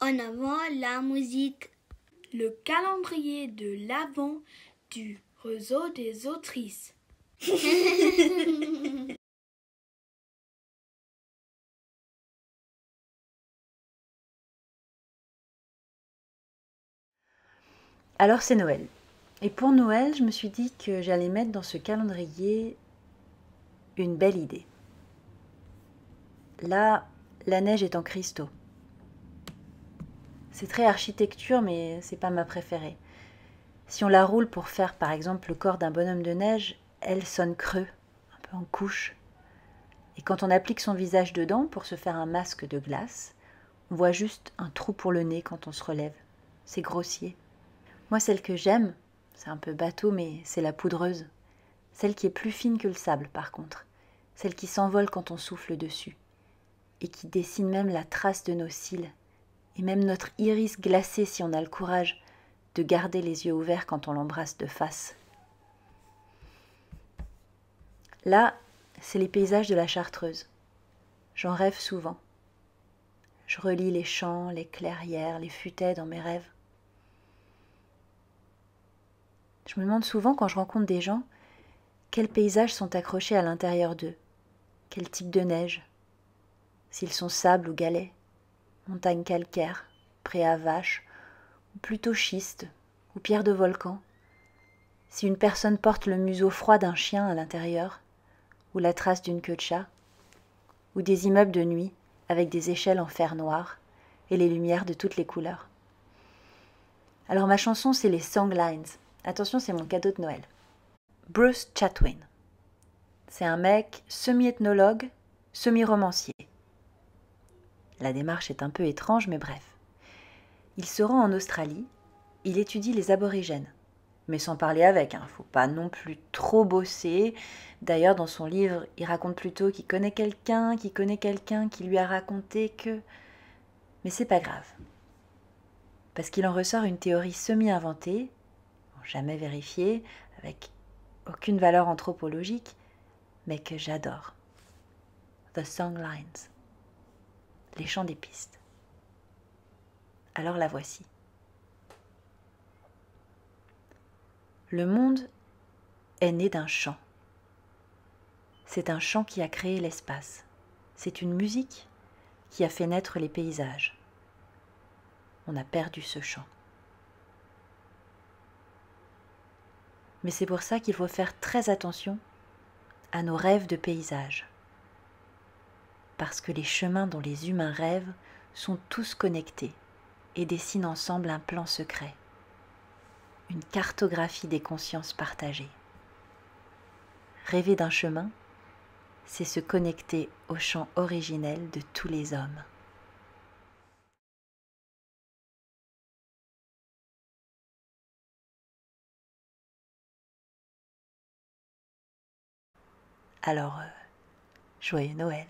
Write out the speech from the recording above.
En avant la musique. Le calendrier de l'Avent du réseau des autrices. Alors c'est Noël. Et pour Noël, je me suis dit que j'allais mettre dans ce calendrier une belle idée. Là, la neige est en cristaux. C'est très architecture, mais c'est pas ma préférée. Si on la roule pour faire par exemple le corps d'un bonhomme de neige, elle sonne creux, un peu en couche. Et quand on applique son visage dedans pour se faire un masque de glace, on voit juste un trou pour le nez quand on se relève. C'est grossier. Moi, celle que j'aime, c'est un peu bateau, mais c'est la poudreuse. Celle qui est plus fine que le sable, par contre. Celle qui s'envole quand on souffle dessus. Et qui dessine même la trace de nos cils. Et même notre iris glacé si on a le courage de garder les yeux ouverts quand on l'embrasse de face. Là, c'est les paysages de la Chartreuse. J'en rêve souvent. Je relis les champs, les clairières, les futaies dans mes rêves. Je me demande souvent quand je rencontre des gens, quels paysages sont accrochés à l'intérieur d'eux, quel type de neige, s'ils sont sable ou galets, montagnes calcaires, prés à vaches, ou plutôt schiste, ou pierres de volcan, si une personne porte le museau froid d'un chien à l'intérieur, ou la trace d'une queue de chat, ou des immeubles de nuit avec des échelles en fer noir et les lumières de toutes les couleurs. Alors ma chanson, c'est les Songlines. Attention, c'est mon cadeau de Noël. Bruce Chatwin. C'est un mec semi-ethnologue, semi-romancier. La démarche est un peu étrange, mais bref. Il se rend en Australie, il étudie les aborigènes. Mais sans parler avec, faut pas non plus trop bosser. D'ailleurs, dans son livre, il raconte plutôt qu'il connaît quelqu'un qui lui a raconté que... Mais c'est pas grave. Parce qu'il en ressort une théorie semi-inventée, jamais vérifiée, avec aucune valeur anthropologique, mais que j'adore. The Songlines. Les chants des pistes. Alors la voici. Le monde est né d'un chant. C'est un chant qui a créé l'espace. C'est une musique qui a fait naître les paysages. On a perdu ce chant. Mais c'est pour ça qu'il faut faire très attention à nos rêves de paysages. Parce que les chemins dont les humains rêvent sont tous connectés et dessinent ensemble un plan secret, une cartographie des consciences partagées. Rêver d'un chemin, c'est se connecter au chant originel de tous les hommes. Alors, joyeux Noël!